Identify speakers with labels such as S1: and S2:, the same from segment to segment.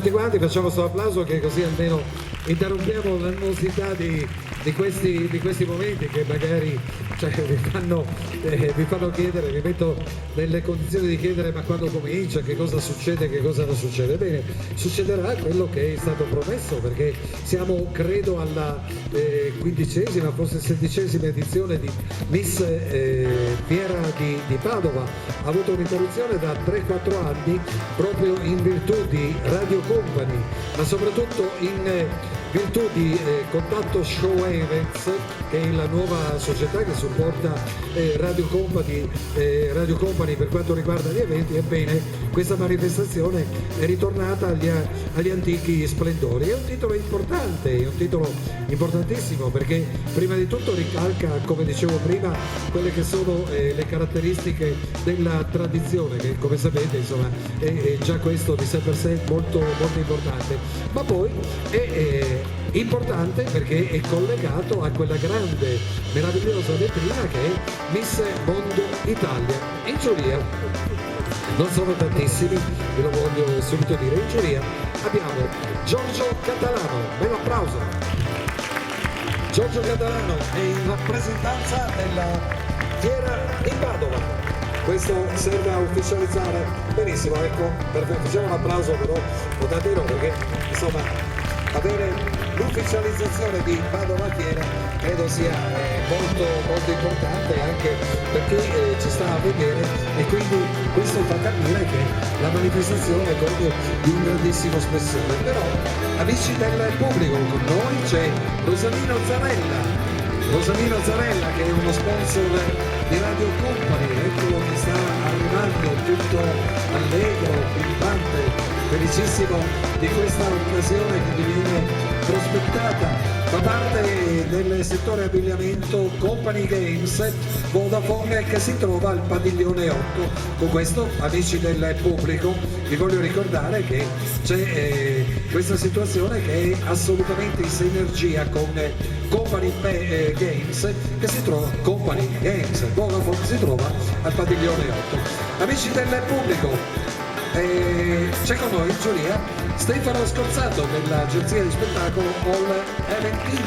S1: tutti quanti, facciamo questo applauso che così almeno interrompiamo l'animosità di questi momenti che magari vi fanno chiedere, vi metto nelle condizioni di chiedere ma quando comincia, che cosa succede, che cosa non succede. Bene, succederà quello che è stato promesso, perché siamo credo alla 15ª, forse 16ª edizione di Miss Fiera di Padova. Ha avuto un'interruzione da 3-4 anni proprio in virtù di Radio Company, ma soprattutto in virtù di Contatto Show Events, che è la nuova società che supporta Radio Company per quanto riguarda gli eventi. Ebbene, questa manifestazione è ritornata agli antichi splendori. È un titolo importante, è un titolo importantissimo, perché prima di tutto ricalca, come dicevo prima, quelle che sono le caratteristiche della tradizione, che come sapete insomma è già questo di sé per sé molto, molto importante, ma poi è importante perché è collegato a quella grande, meravigliosa vetrina che è Miss Mondo Italia. In giuria non sono tantissimi, ve lo voglio subito dire, in giuria abbiamo Giorgio Catalano, bel applauso. Giorgio Catalano è in rappresentanza della Fiera di Padova. Questo serve a ufficializzare, benissimo, ecco, perfetto, facciamo un applauso però votatino, perché insomma avere l'ufficializzazione di Padova Fiera credo sia molto, molto importante anche per chi ci sta a vedere, e quindi questo fa capire che la manifestazione gode di un grandissimo spessore. Però amici del pubblico, con noi c'è Rosalino Zarella che è uno sponsor di Radio Company, eccolo che sta arrivando tutto allegro, pimpante, felicissimo di questa occasione che gli viene prospettata. Fa parte del settore abbigliamento Company Games Vodafone, che si trova al padiglione 8. Con questo, amici del pubblico, vi voglio ricordare che c'è questa situazione che è assolutamente in sinergia con Company Games, che si trova, Company Games Vodafone, si trova al padiglione 8. Amici del pubblico, c'è con noi in giuria Stefano Scorzato dell'agenzia di spettacolo All Event Team.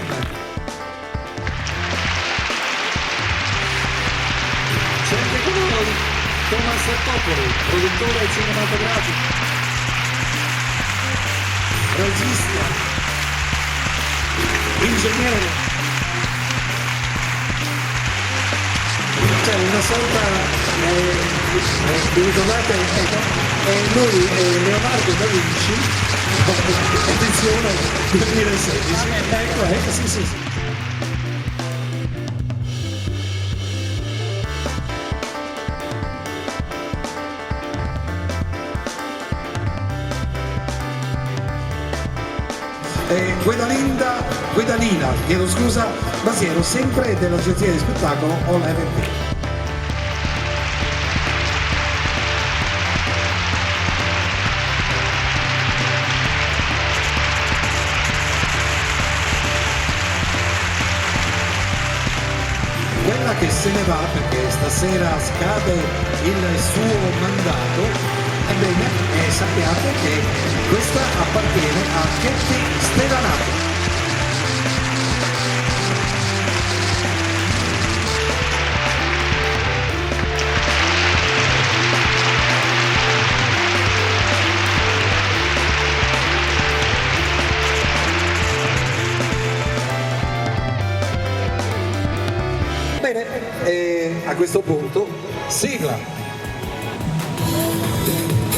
S1: C'è anche con noi Thomas Topoli, produttore cinematografico, regista, ingegnere. C'è una sorta, vi ricordate, lui è Leonardo da Vinci, edizione 2016, ecco, sì. Guidalina, chiedo scusa, Basiero, sempre dell'agenzia di spettacolo All Event Team. Quella che se ne va perché stasera scade il suo mandato, ebbene sappiate che questa appartiene a Chetti Stevanato. Bene, a questo punto, sigla!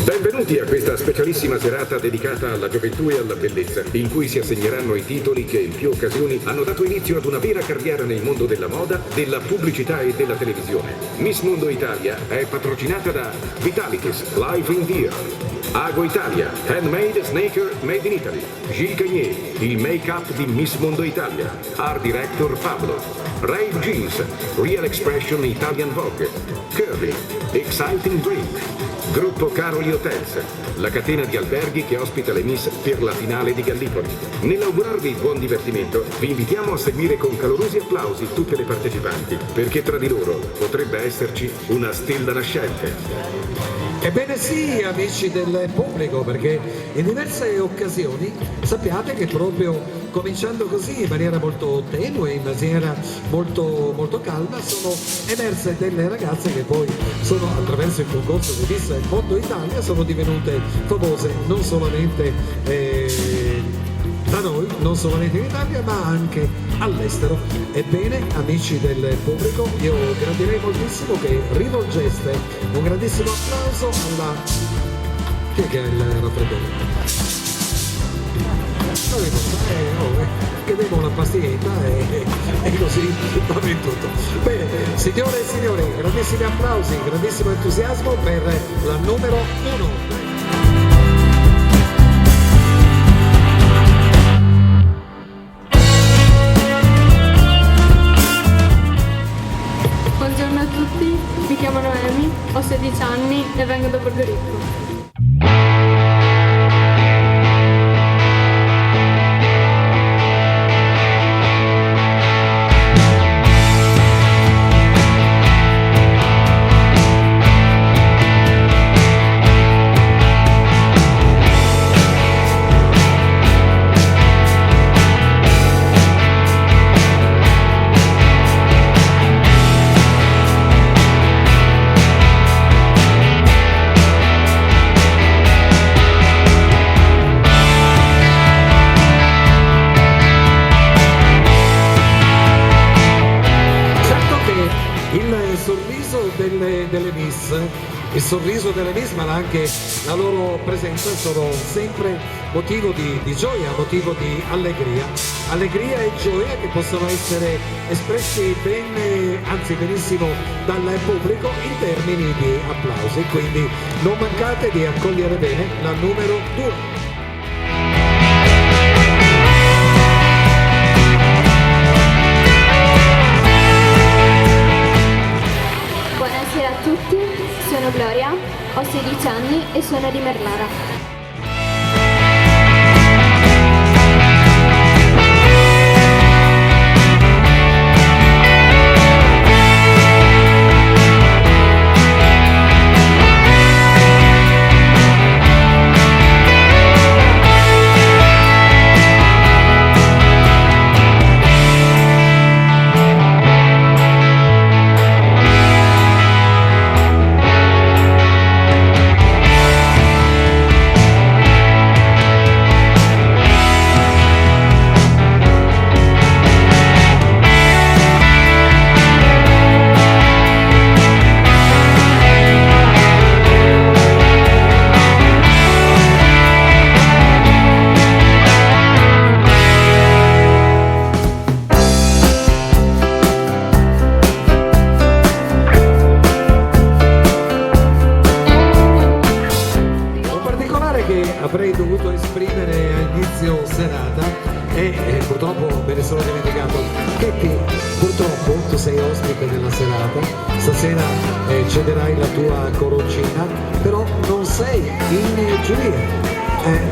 S2: Benvenuti a questa specialissima serata dedicata alla gioventù e alla bellezza, in cui si assegneranno i titoli che in più occasioni hanno dato inizio ad una vera carriera nel mondo della moda, della pubblicità e della televisione. Miss Mondo Italia è patrocinata da Vitalitis, Live in Deer, Ago Italia, Handmade Snaker Made in Italy, Gilles Cagnier, il make-up di Miss Mondo Italia, Art Director Pablo, Rave Jeans, Real Expression Italian Vogue, Curly, Exciting Drink, Gruppo Caroli Hotels, la catena di alberghi che ospita le Miss per la finale di Gallipoli. Nell'augurarvi buon divertimento, vi invitiamo a seguire con calorosi applausi tutte le partecipanti, perché tra di loro potrebbe esserci una stella nascente.
S1: Ebbene sì, amici del pubblico, perché in diverse occasioni sappiate che proprio cominciando così in maniera molto tenue, in maniera molto calma, sono emerse delle ragazze che poi sono attraverso il concorso di Miss Mondo Italia sono divenute famose non solamente da noi, non solamente in Italia, ma anche all'estero. Ebbene, amici del pubblico, io gradirei moltissimo che rivolgeste un grandissimo applauso alla... Chi è che ha il raffreddore? Chiediamo una pastiglietta e così va bene tutto. Bene, signore e signori, grandissimi applausi, grandissimo entusiasmo per la numero 1.
S3: Buongiorno a tutti, mi chiamo Noemi, ho 16 anni e vengo da Borgo Ricco. Il sorriso delle Miss, ma anche la loro presenza sono sempre motivo di gioia, motivo di allegria. Allegria e gioia che possono essere espressi bene, anzi benissimo dal pubblico in termini di applausi. Quindi non mancate di accogliere bene la numero 2.
S4: Buonasera a tutti, sono Gloria, ho 16 anni e sono di Merlara.
S1: Avrei dovuto esprimere a inizio serata e purtroppo me ne sono dimenticato. Chetti, purtroppo tu sei ospite della serata, stasera cederai la tua coroncina, però non sei in giuria,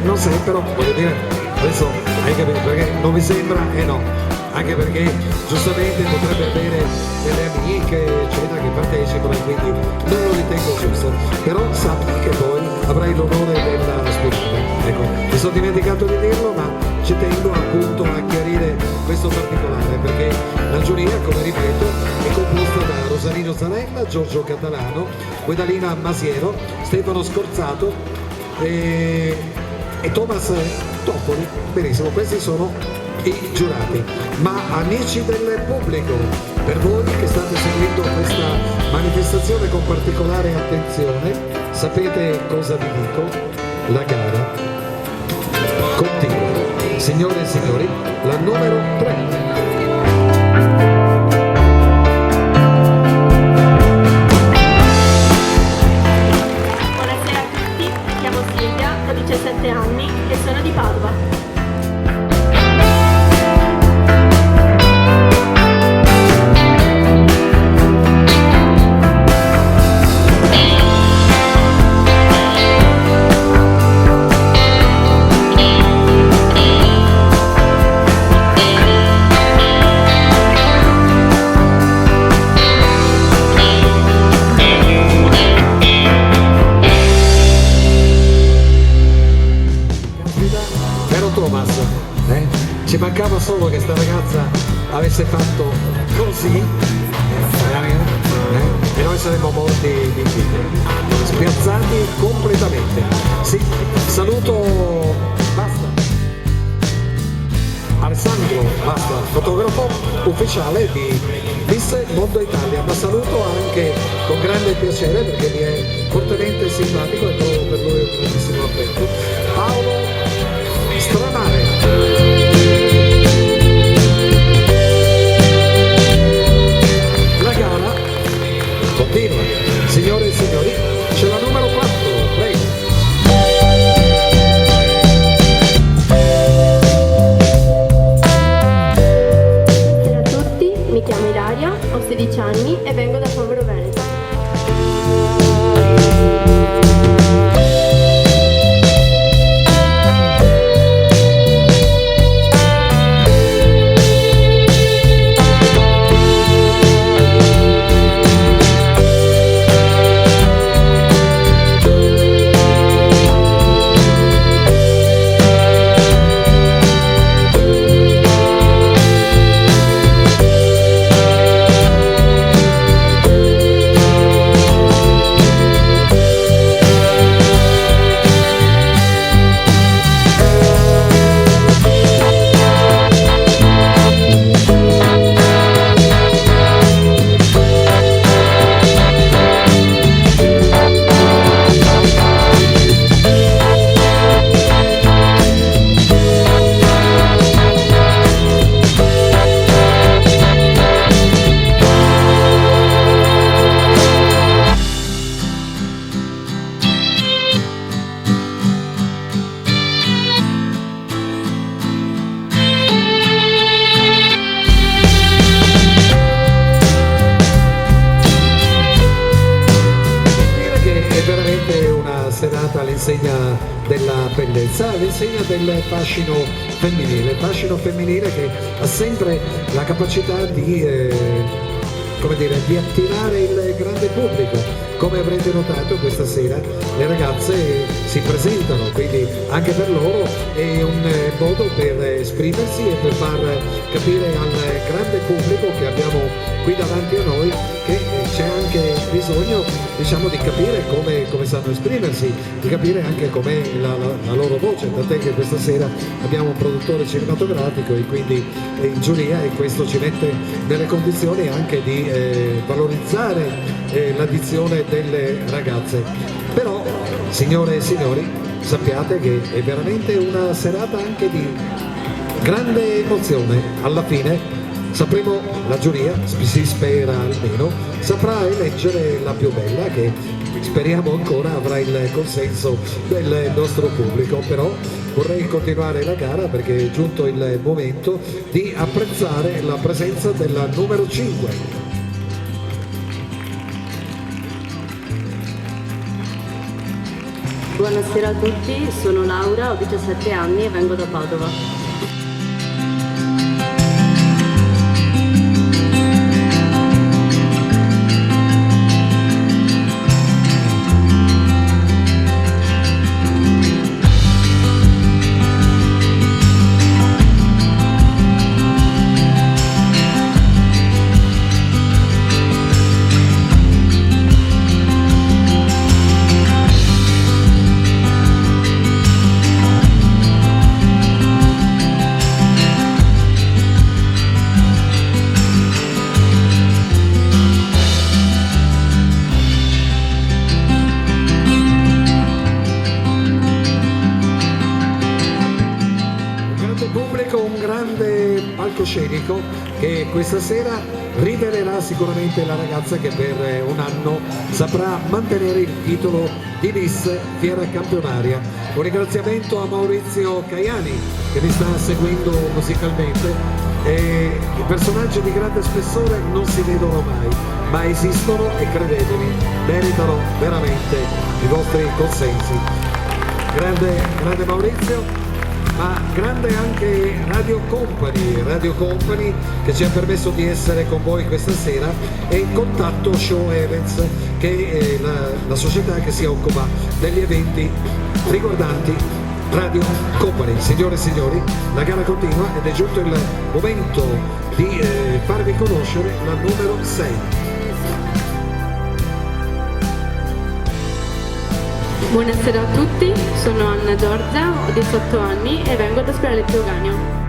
S1: non sei, però voglio dire, adesso hai capito perché non mi sembra, no, anche perché giustamente potrebbe avere delle amiche eccetera che partecipano e quindi non lo ritengo giusto, però sappi che poi avrai l'onore della sfilata. Ecco, mi sono dimenticato di dirlo, ma ci tengo appunto a chiarire questo particolare perché la giuria, come ripeto, è composta da Rosalino Zanella, Giorgio Catalano, Guidalina Masiero, Stefano Scorzato e Thomas Toppoli. Benissimo, questi sono i giurati. Ma amici del pubblico, per voi che state seguendo questa manifestazione con particolare attenzione, sapete cosa vi dico? La gara continua. Signore e signori, la numero 3.
S3: Buonasera a tutti, mi chiamo Silvia, ho 17 anni e sono di Padova. si è fatto così, e noi saremmo morti di invidia, spiazzati completamente. Sì, saluto, basta. Alessandro, basta, fotografo ufficiale di Miss Mondo Italia, ma saluto anche con grande piacere perché mi è fortemente simpatico e trovo per lui un grandissimo affetto, Paolo Stramare. La gara continua, signore e signori, c'è la numero 4, prego.
S5: Buonasera a tutti, mi chiamo Ilaria, ho 16 anni e vengo da Povero Veneto.
S3: All'insegna della bellezza, all'insegna del fascino femminile che ha sempre la capacità di attirare il grande pubblico. Come avrete notato questa sera le ragazze si presentano, quindi anche per loro è un modo per esprimersi e per far capire al grande pubblico che abbiamo qui davanti a noi che c'è anche bisogno, diciamo, di capire come sanno esprimersi, di capire anche com'è la loro voce, tant'è che questa sera abbiamo un produttore cinematografico e quindi in giuria, e questo ci mette nelle condizioni anche di valorizzare l'addizione delle ragazze. Però, signore e signori, sappiate che è veramente una serata anche di grande emozione. Alla fine sapremo, la giuria, si spera almeno, saprà eleggere la più bella, che speriamo ancora avrà il consenso del nostro pubblico. Però vorrei continuare la gara perché è giunto il momento di apprezzare la presenza della numero 5.
S5: Buonasera a tutti, sono Laura, ho 17 anni e vengo da Padova.
S3: Palcoscenico che questa sera rivelerà sicuramente la ragazza che per un anno saprà mantenere il titolo di Miss Fiera Campionaria. Un ringraziamento a Maurizio Caiani che mi sta seguendo musicalmente. I personaggi di grande spessore non si vedono mai, ma esistono e credetemi, meritano veramente i vostri consensi. Grande Maurizio. Ma grande anche Radio Company che ci ha permesso di essere con voi questa sera, e Contatto Show Events, che è la società che si occupa degli eventi riguardanti Radio Company. Signore e signori, la gara continua ed è giunto il momento di farvi conoscere la numero 6.
S5: Buonasera a tutti, sono Anna Giorgia, ho 18 anni e vengo da Spirale Pioganio.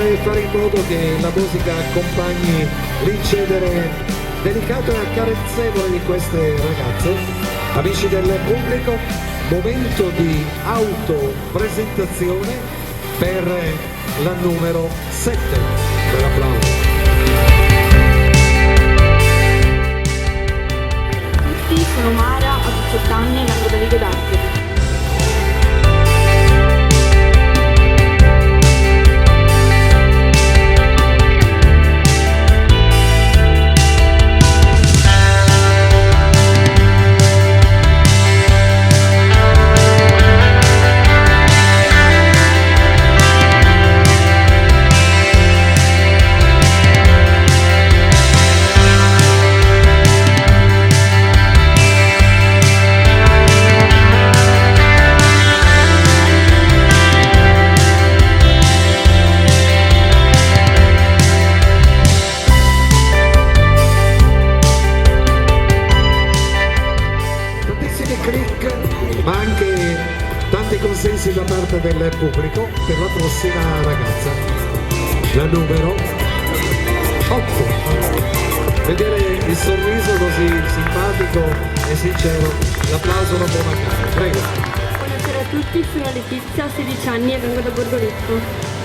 S3: Per fare in modo che la musica accompagni l'incedere delicato e accarezzevole di queste ragazze, amici del pubblico, momento di autopresentazione per la numero 7. Per applauso.
S5: Tutti, sono Mara, ho 18 anni e vengo da Vigo d'Arte.
S3: Ma anche tanti consensi da parte del pubblico per la prossima ragazza, la numero 8. Vedere il sorriso così simpatico e sincero, l'applauso non può mancare. Prego.
S5: Buonasera a tutti, sono Letizia, ho 16 anni e vengo da Borgoletto.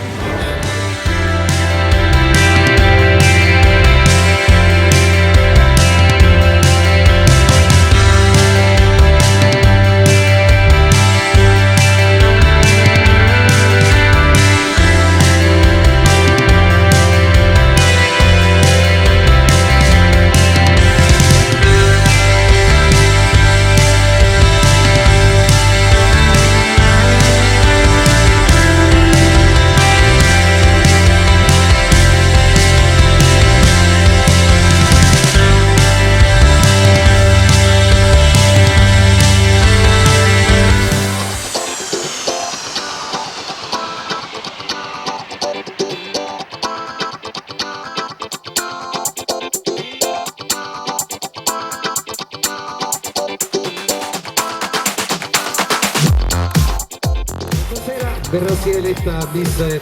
S3: Verrà si eletta Miss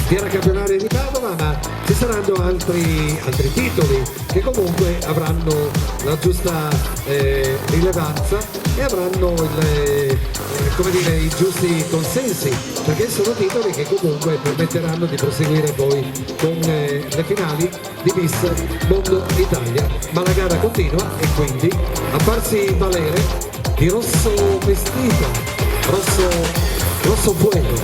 S3: Fiera Campionaria di Padova, ma ci saranno altri titoli che comunque avranno la giusta rilevanza e avranno i giusti consensi, perché sono titoli che comunque permetteranno di proseguire poi con le finali di Miss Mondo Italia. Ma la gara continua e quindi a farsi valere di rosso vestito, rosso fuego.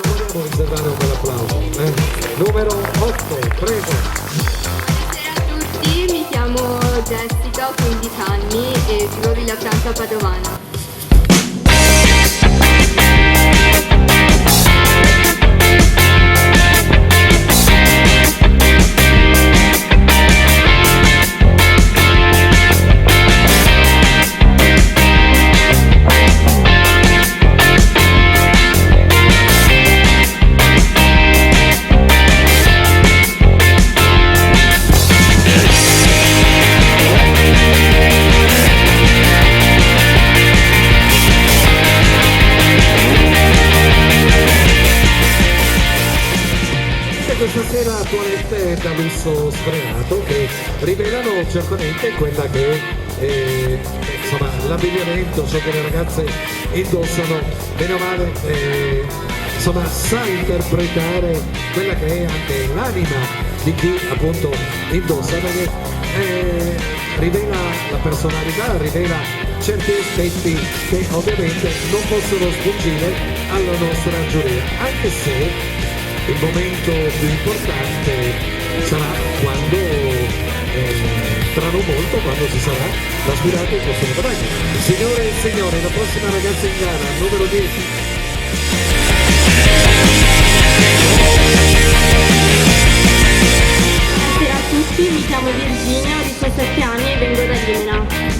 S3: Vogliamo riservare un bel applauso. Numero 8, prego.
S6: Buonasera a tutti, mi chiamo Jessica, ho 15 anni e vivo a Villafranca Padovana.
S3: questa sera toilette da lusso sfrenato che rivelano certamente quella che è insomma, l'abbigliamento, ciò che le ragazze indossano, bene o male insomma, sa interpretare quella che è anche l'anima di chi appunto indossa, perché rivela la personalità, rivela certi aspetti che ovviamente non possono sfuggire alla nostra giuria, anche se il momento più importante sarà quando tra non molto, quando ci sarà l'aspirante in costume da bagno. Signore e signori, la prossima ragazza in gara, numero 10.
S5: Buonasera a tutti, mi chiamo Virginia, ho 17 anni e vengo da Rimena.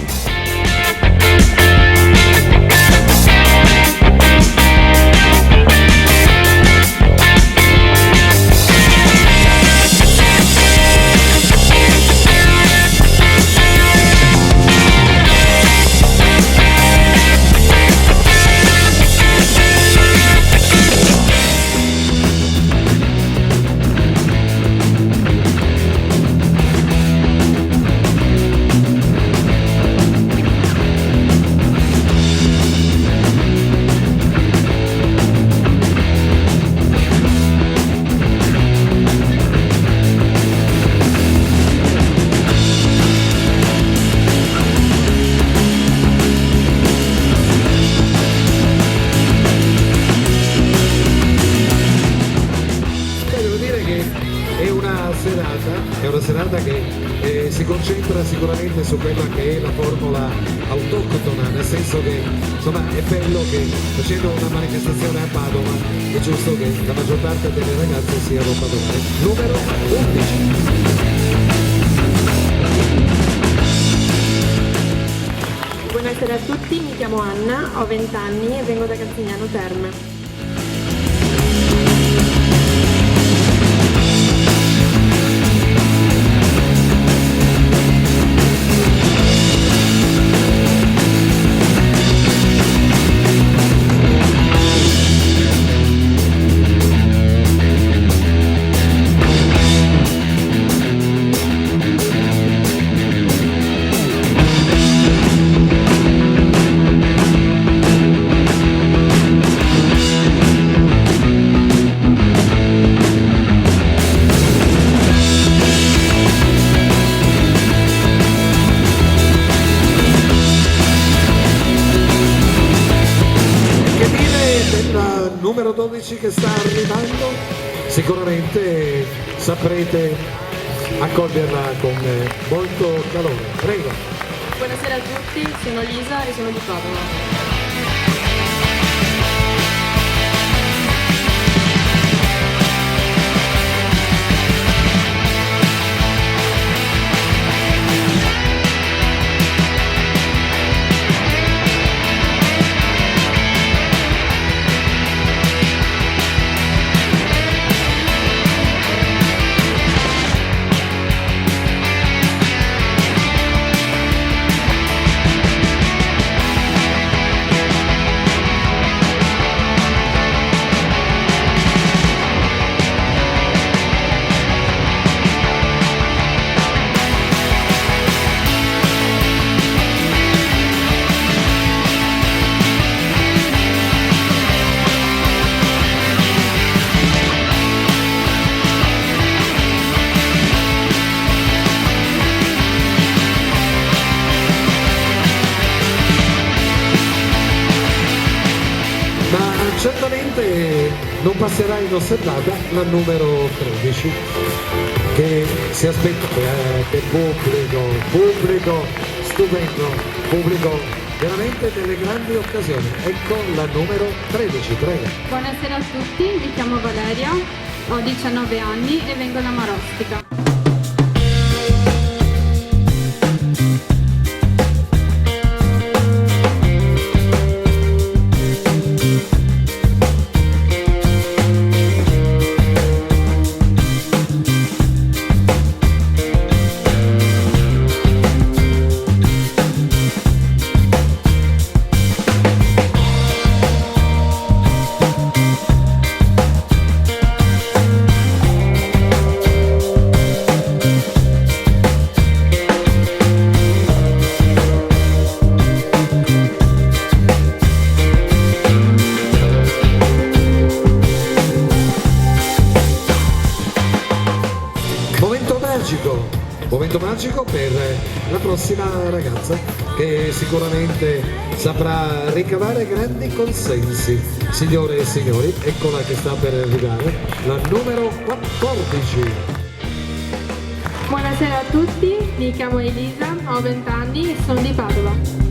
S3: È una serata che si concentra sicuramente su quella che è la formula autoctona, nel senso che insomma è bello che facendo una manifestazione a Padova è giusto che la maggior parte delle ragazze siano padovane. Numero 11.
S5: Buonasera a tutti, mi chiamo Anna, ho 20 anni e vengo da Castigliano Terme.
S3: Numero 12 che sta arrivando, sicuramente saprete accoglierla con molto calore. Prego.
S5: Buonasera a tutti, sono Lisa e sono di Padova.
S3: Certamente non passerà inosservata la numero 13 che si aspetta che pubblico stupendo, pubblico veramente delle grandi occasioni. Ecco la numero 13, prego.
S6: Buonasera a tutti, mi chiamo Valeria, ho 19 anni e vengo da Marostica.
S3: momento magico per la prossima ragazza che sicuramente saprà ricavare grandi consensi. Signore e signori, eccola che sta per arrivare, la numero 14.
S5: Buonasera a tutti, mi chiamo Elisa, ho 20 anni e sono di Padova.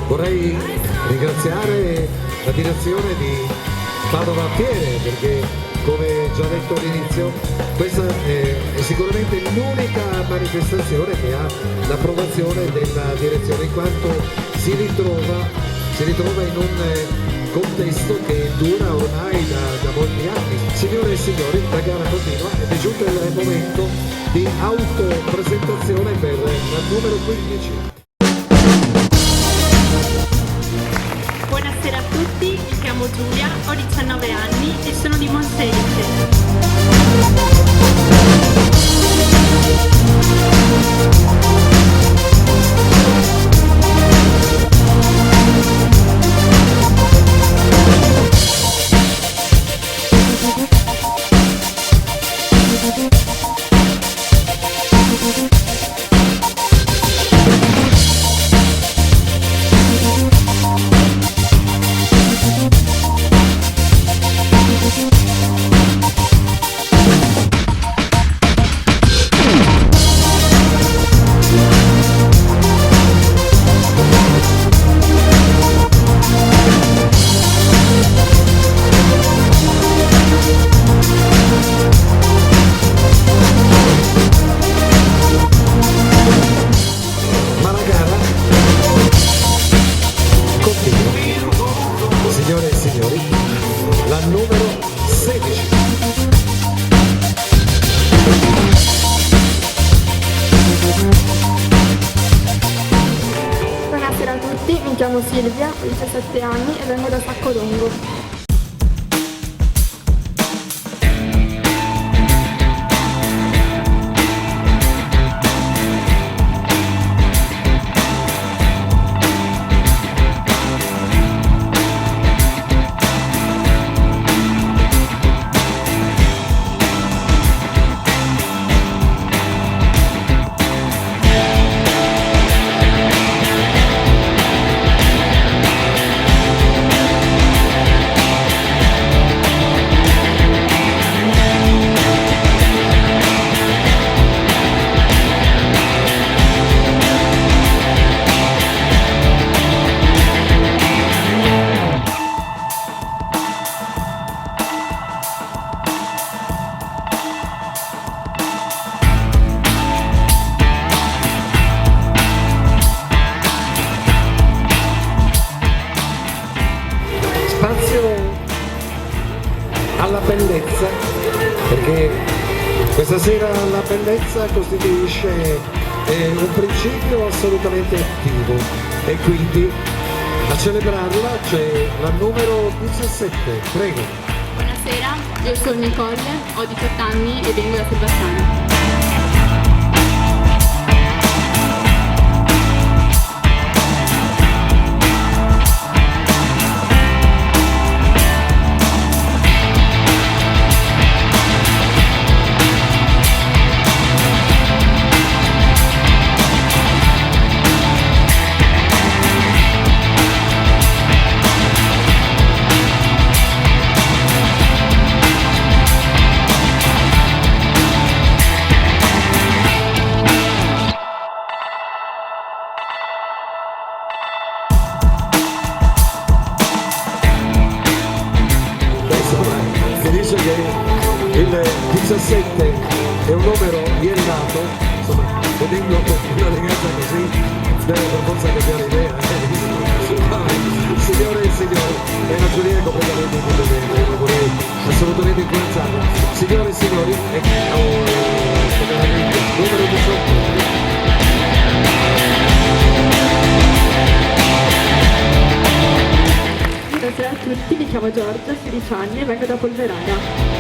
S3: Vorrei ringraziare la direzione di Padova Fiere perché, come già detto all'inizio, questa è sicuramente l'unica manifestazione che ha l'approvazione della direzione, in quanto si ritrova in un contesto che dura ormai da molti anni. Signore e signori, la gara continua ed è giunto il momento di autopresentazione per la numero 15.
S5: Buonasera a tutti, mi chiamo Giulia, ho 19 anni e sono di Monselice. Signore e signori, la numero 16.
S6: Buonasera a tutti, mi chiamo Silvia, ho 17 anni e vengo da Saccodongo.
S3: Spazio alla bellezza, perché questa sera la bellezza costituisce un principio assolutamente attivo e quindi a celebrarla c'è la numero 17, prego.
S5: Buonasera, io sono Nicole, ho 18 anni e vengo da Silvassano.
S3: 17 è un numero iettato, insomma, vedendo una ragazza così deve per forza cambiare idea. Signore e signori, è una giuria completamente indipendente, non vorrei assolutamente influenzarla. Signore e signori, numero 18.
S5: Buonasera a tutti, mi chiamo Giorgia, 16 anni e vengo da Polverana.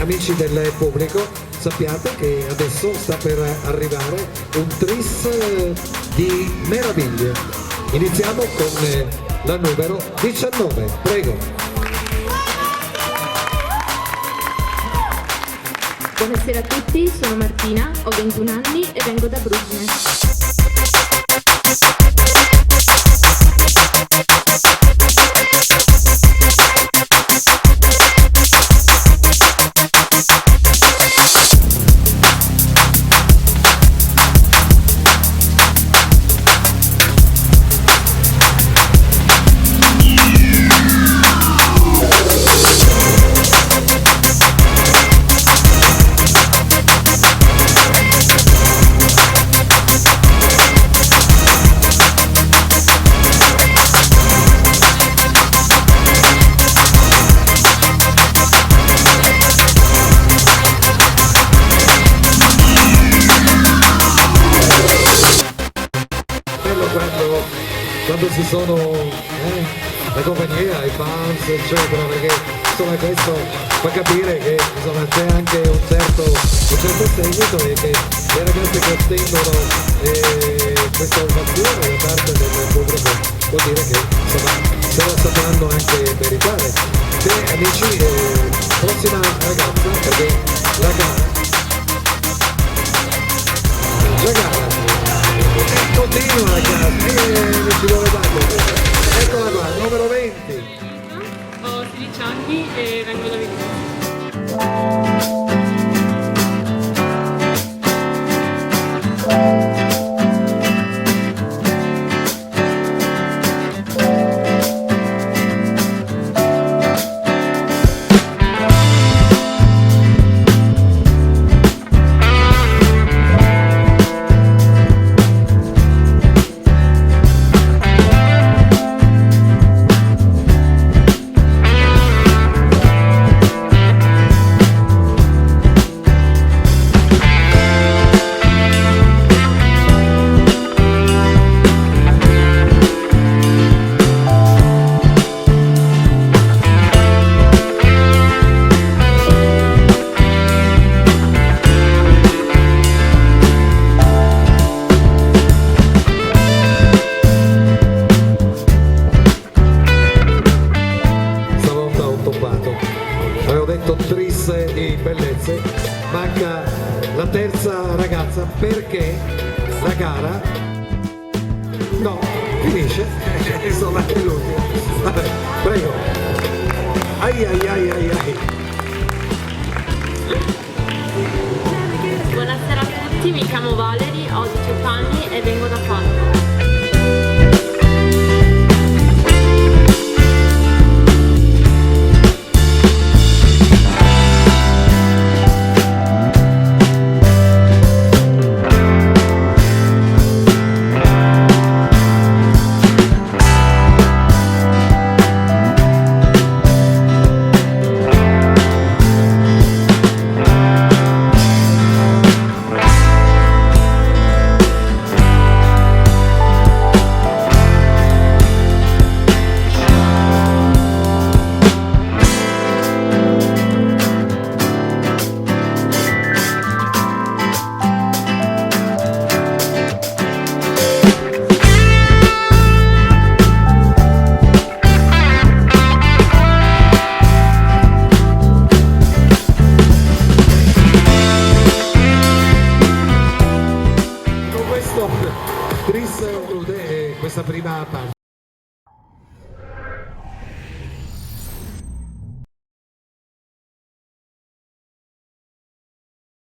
S3: Amici del pubblico, sappiate che adesso sta per arrivare un tris di meraviglie. Iniziamo con la numero 19, prego.
S4: Buonasera a tutti, sono Martina, ho 21 anni e vengo da Brugge.
S3: Quando ci sono la compagnia, i fans, eccetera, perché insomma questo fa capire che insomma, c'è anche un certo seguito e che le ragazze che ottengono questa ovazione da parte del pubblico vuol dire che insomma se lo sapranno anche meritare. Bene amici, prossima ragazza, perché la gara continua ragazzi, ci vuole tanto. Eccola qua, numero 20.
S5: Ho 16 anni e vengo da Vicenza.
S3: Manca la terza ragazza perché la gara no, finisce, insomma è l'ultima. Vabbè, prego. Ai ai ai ai ai.
S5: Buonasera a tutti, mi chiamo Valerie, ho 18 anni e vengo da Padova.
S3: questa prima parte.